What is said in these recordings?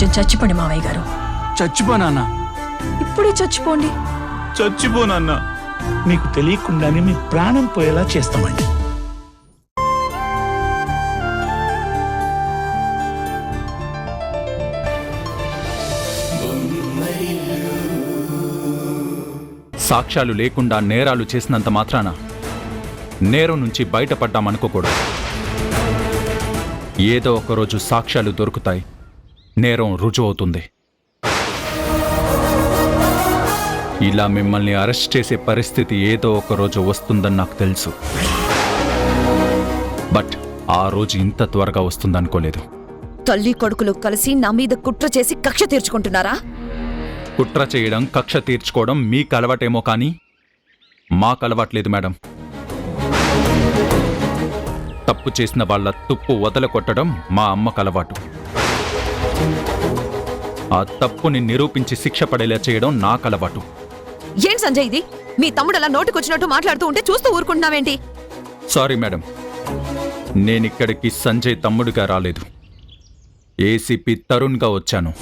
కొంచెం చచ్చిపోండి మావయ్య గారు. చచ్చిపోనా? ఇప్పుడే చచ్చిపోండి. చచ్చిపోనన్నా, మీకు తెలియకుండానే మీ ప్రాణం పోయేలా చేస్తామండి. సాక్ష్యాలు లేకుండా నేరాలు చేసినంత మాత్రాన నేరం నుంచి బయటపడ్డామనుకోకూడదు. ఏదో ఒకరోజు సాక్ష్యాలు దొరుకుతాయి, నేరం రుజువు అవుతుంది. ఇలా మిమ్మల్ని అరెస్ట్ చేసే పరిస్థితి ఏదో ఒకరోజు వస్తుందని నాకు తెలుసు. బట్ ఆ రోజు ఇంత త్వరగా వస్తుందనుకోలేదు. తల్లి కొడుకులు కలిసి నా మీద కుట్ర చేసి కక్ష తీర్చుకుంటున్నారా? కుట్ర చేయడం, కక్ష తీర్చుకోవడం మీకు అలవాటేమో కానీ మాకు అలవాట్లేదు మేడం. తప్పు చేసిన వాళ్ళ తుప్పు వదలకొట్టడం మా అమ్మకు అలవాటు. ఆ తప్పుని నిరూపించి శిక్ష పడేలా చేయడం నాకు అలవాటు. ఏం సంజయ్ ఇది? మీ తమ్ముడు అలా నోటికొచ్చినట్టు మాట్లాడుతూ ఉంటే చూస్తూ ఊరుకుంటున్నావేంటి? సారీ మేడం, నేనిక్కడికి సంజయ్ తమ్ముడిగా రాలేదు, ఏసీపీ తరుణ్గా వచ్చాను.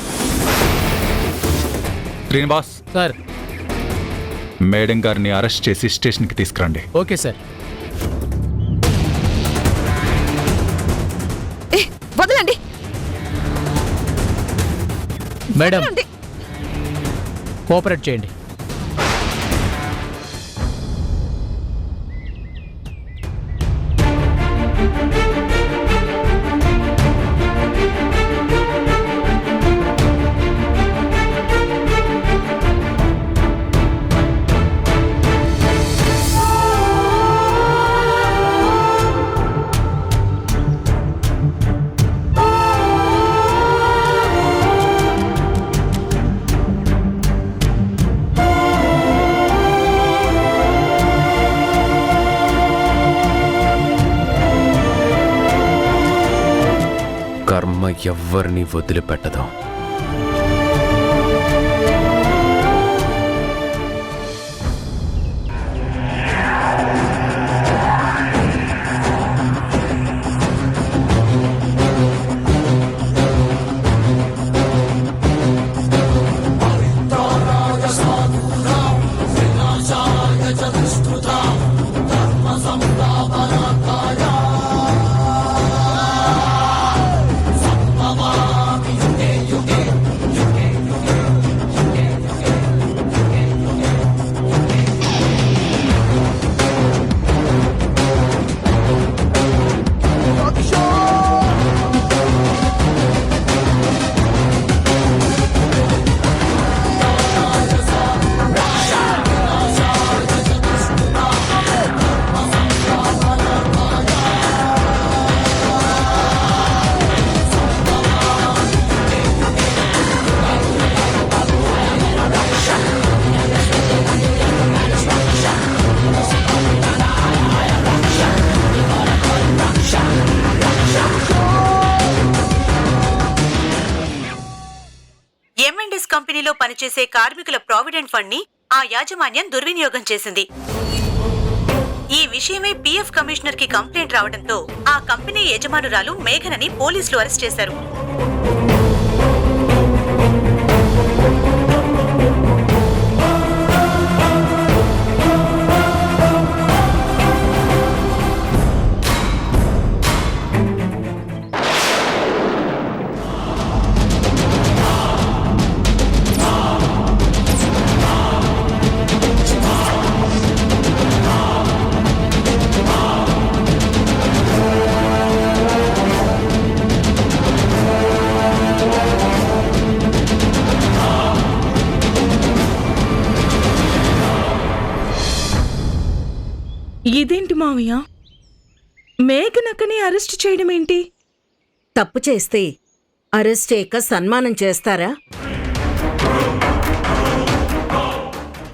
శ్రీనివాస్ సార్, మేడం గారిని అరెస్ట్ చేసి స్టేషన్కి తీసుకురండి. Okay sir. వదలండి మేడం, కోఆపరేట్ చేయండి. కర్మ ఎవ్వరిని వదిలిపెట్టదు. కంపెనీలో పనిచేసే కార్మికుల ప్రావిడెంట్ ఫండ్ ని ఆ యాజమాన్యం దుర్వినియోగం చేసింది. ఈ విషయమై పీఎఫ్ కమిషనర్ కి కంప్లైంట్ రావడంతో ఆ కంపెనీ యజమానురాలు మేఘనని పోలీసులు అరెస్ట్ చేశారు. ఇదేంటి మావయ్య, మేఘనక్కని అరెస్ట్ చేయడం ఏంటి? తప్పు చేస్తే అరెస్ట్ చేయక సన్మానం చేస్తారా?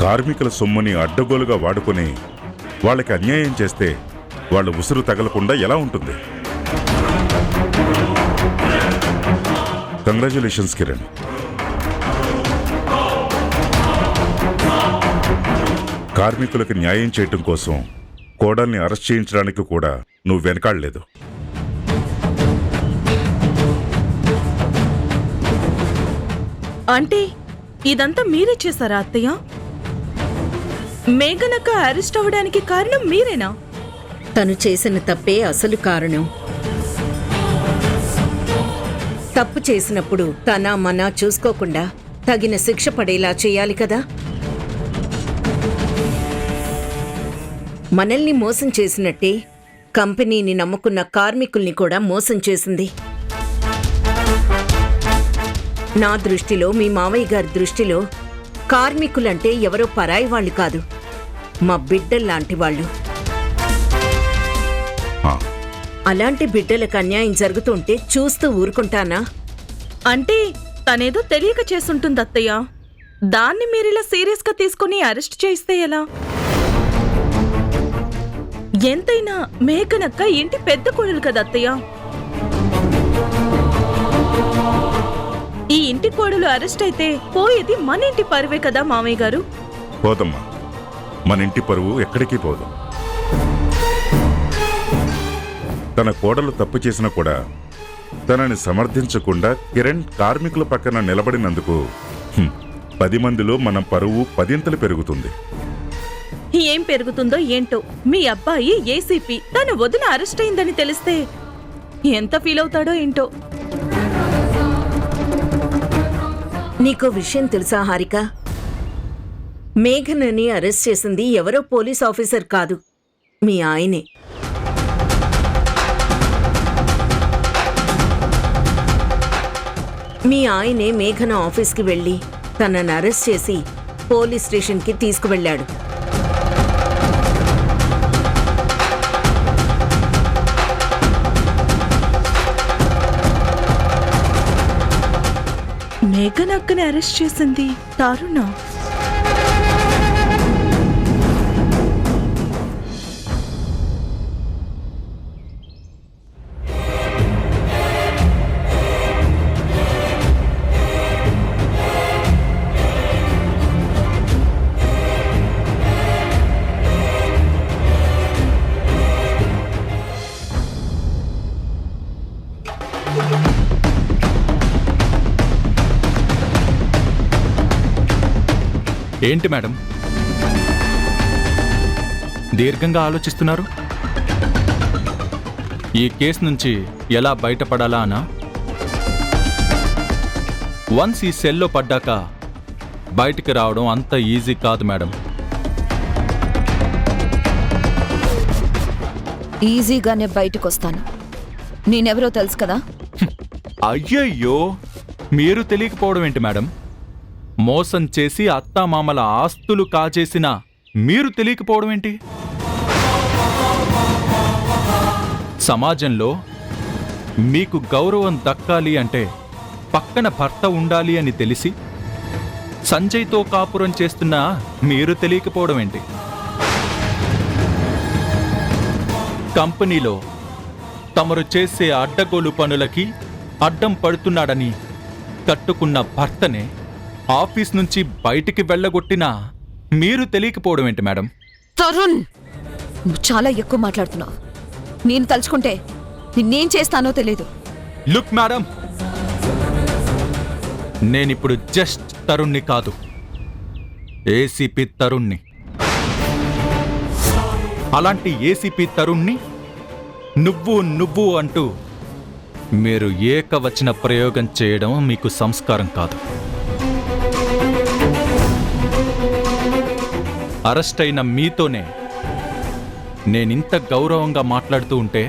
కార్మికుల సొమ్ముని అడ్డగోలుగా వాడుకుని వాళ్ళకి అన్యాయం చేస్తే వాళ్ళ ఉసురు తగలకుండా ఎలా ఉంటుంది? కంగ్రాచులేషన్స్ కిరణ్. కార్మికులకు న్యాయం చేయటం కోసం కోడల్ని అరెస్ట్ చేయించడానికి కూడా నువ్వు వెనకాడలేదు. అంటే ఇదంతా మీరే చేశారా అత్తయ్య? మేఘనక్క అరెస్ట్ అవ్వడానికి కారణం మీరేనా? తను చేసిన తప్పే అసలు కారణం. తప్పు చేసినప్పుడు తన మన చూసుకోకుండా తగిన శిక్ష పడేలా చేయాలి కదా. మనల్ని మోసం చేసినట్టే కంపెనీని నమ్ముకున్న కార్మికుల్ని కూడా మోసం చేసింది. నా దృష్టిలో, మీ మావయ్య గారి దృష్టిలో కార్మికులంటే ఎవరో పరాయి వాళ్ళు కాదు, మా బిడ్డల్లాంటి వాళ్ళు. ఆ, అలాంటి బిడ్డలకు అన్యాయం జరుగుతుంటే చూస్తూ ఊరుకుంటానా? అంటే తనేదో తెలియక చేసుంటుంది అత్తయ్య. దాన్ని మీరిలా సీరియస్గా తీసుకుని అరెస్ట్ చేయిస్తే ఎలా? ఎంతైనా మేఘనక్క ఇంటి పెద్ద కోడలు కదా అత్తయ్య. ఈ ఇంటి కోడలు అరెస్ట్ అయితే పోయేది మన ఇంటి పరువే కదా మామయ్య గారు. పోదమ్మా, మన ఇంటి పరువు ఎక్కడికి పోదు. తన కోడలు తప్పు చేసినా కూడా తనని సమర్థించకుండా కిరణ్ కార్మికుల పక్కన నిలబడినందుకు 10 మందిలో మన పరువు 10 పెరుగుతుంది. ఏం పెరుగుతుందో ఏంటో. మీ అబ్బాయి ఏసీపీ, తన వదిన అరెస్ట్ అయిందని తెలిస్తే ఎంత ఫీల్ అవుతాడో ఏంటో. నీకో విషయం తెలుసా హారిక? మేఘనని అరెస్ట్ చేసింది ఎవరో పోలీస్ ఆఫీసర్ కాదు, మీ ఆయనే. మీ ఆయనే మేఘన ఆఫీస్కి వెళ్ళి తనని అరెస్ట్ చేసి పోలీస్ స్టేషన్కి తీసుకువెళ్ళాడు. మేఘనక్కని అరెస్ట్ చేసింది తారుణ. ఏంటి మేడం దీర్ఘంగా ఆలోచిస్తున్నారు? ఈ కేసు నుంచి ఎలా బయటపడాలా అనా? వన్స్ ఈ సెల్లో పడ్డాక బయటికి రావడం అంత ఈజీ కాదు మేడం. ఈజీగానే బయటకు వస్తాను. నేనెవరో తెలుసు కదా. అయ్యయ్యో, మీరు తెలియకపోవడం ఏంటి మేడం? మోసం చేసి అత్తామామల ఆస్తులు కాజేసిన మీరు తెలియకపోవడం ఏంటి? సమాజంలో మీకు గౌరవం దక్కాలి అంటే పక్కన భర్త ఉండాలి అని తెలిసి సంజయ్తో కాపురం చేస్తున్న మీరు తెలియకపోవడం ఏంటి? కంపెనీలో తమరు చేసే అడ్డగోలు పనులకి అడ్డం పడుతున్నాడని కట్టుకున్న భర్తనే ఆఫీస్ నుంచి బయటికి వెళ్ళగొట్టినా మీరు తెలియకపోవడం ఏంటి మేడం? తరుణ్, నువ్వు చాలా ఎక్కువ మాట్లాడుతున్నావు. నేను తలుచుకుంటే నిన్నేం చేస్తానో తెలీదు. లుక్ మేడం, నేనిప్పుడు జస్ట్ తరుణ్ణి కాదు, ఏసీపీ తరుణ్ణి. అలాంటి ఏసీపీ తరుణ్ణి నువ్వు అంటూ మీరు ఏకవచన ప్రయోగం చేయడం మీకు సంస్కారం కాదు. అరెస్ట్ అయిన మీతోనే నేనింత గౌరవంగా మాట్లాడుతూ ఉంటే